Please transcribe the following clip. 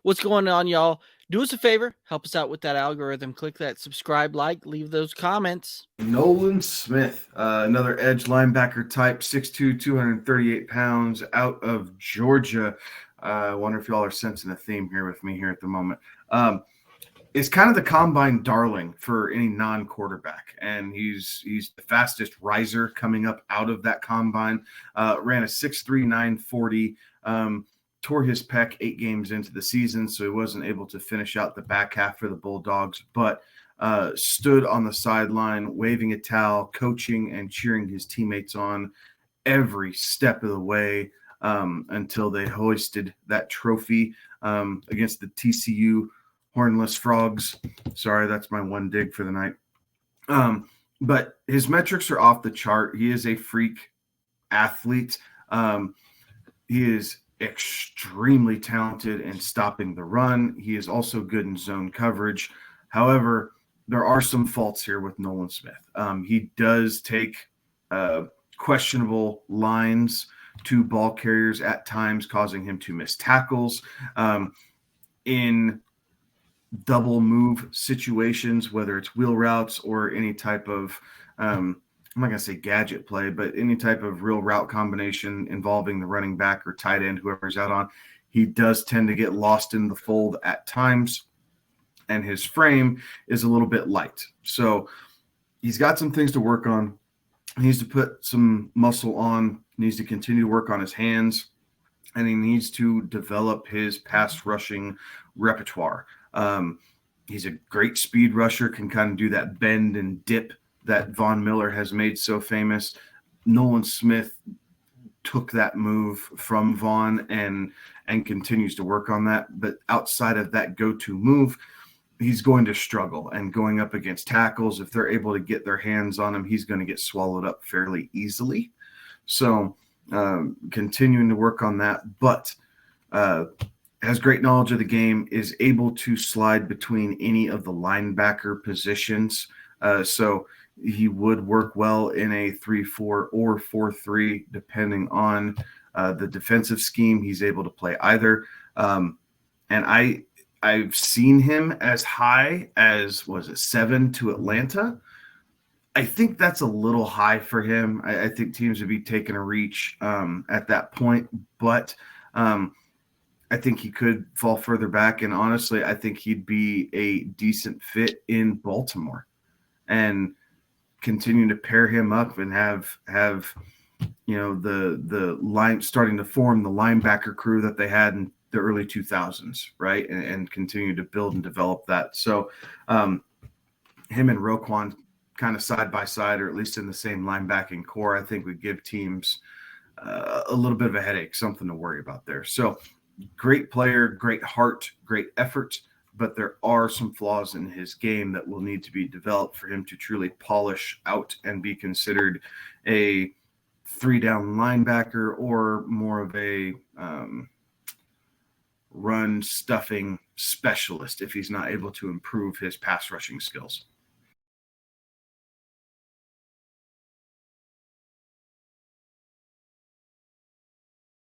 What's going on, y'all? Do us a favor, help us out with that algorithm. Click that subscribe, like, leave those comments. Nolan Smith, another edge linebacker type, 6'2", 238 pounds, out of Georgia. I wonder if y'all are sensing a theme here with me here at the moment. Is kind of the combine darling for any non-quarterback, and he's the fastest riser coming up out of that combine. Ran a 6'3", 940. Tore his pec 8 games into the season, so he wasn't able to finish out the back half for the Bulldogs, but stood on the sideline, waving a towel, coaching and cheering his teammates on every step of the way until they hoisted that trophy against the TCU Hornless Frogs. Sorry, that's my one dig for the night. But his metrics are off the chart. He is a freak athlete. He is extremely talented in stopping the run. He is also good in zone coverage. However, there are some faults here with Nolan Smith. He does take questionable lines to ball carriers at times, causing him to miss tackles. In double move situations, whether it's wheel routes or any type of I'm not going to say gadget play, but any type of real route combination involving the running back or tight end, whoever's out on, he does tend to get lost in the fold at times, and his frame is a little bit light. So he's got some things to work on. He needs to put some muscle on, needs to continue to work on his hands, and he needs to develop his pass rushing repertoire. He's a great speed rusher, can kind of do that bend and dip that Von Miller has made so famous. Nolan Smith took that move from Von and continues to work on that. But outside of that go-to move, he's going to struggle. And going up against tackles, if they're able to get their hands on him, he's going to get swallowed up fairly easily. So continuing to work on that. But has great knowledge of the game, is able to slide between any of the linebacker positions. So he would work well in a 3-4 or 4-3, depending on the defensive scheme. He's able to play either. And I've seen him as high as, was it 7 to Atlanta? I think that's a little high for him. I think teams would be taking a reach at that point, but I think he could fall further back. And honestly, I think he'd be a decent fit in Baltimore, and continue to pair him up and have the line starting to form the linebacker crew that they had in the early 2000s, right? And continue to build and develop that. So him and Roquan kind of side by side, or at least in the same linebacking core, I think would give teams a little bit of a headache, something to worry about there. So great player, great heart, great effort, but there are some flaws in his game that will need to be developed for him to truly polish out and be considered a 3-down linebacker or more of a run stuffing specialist if he's not able to improve his pass rushing skills.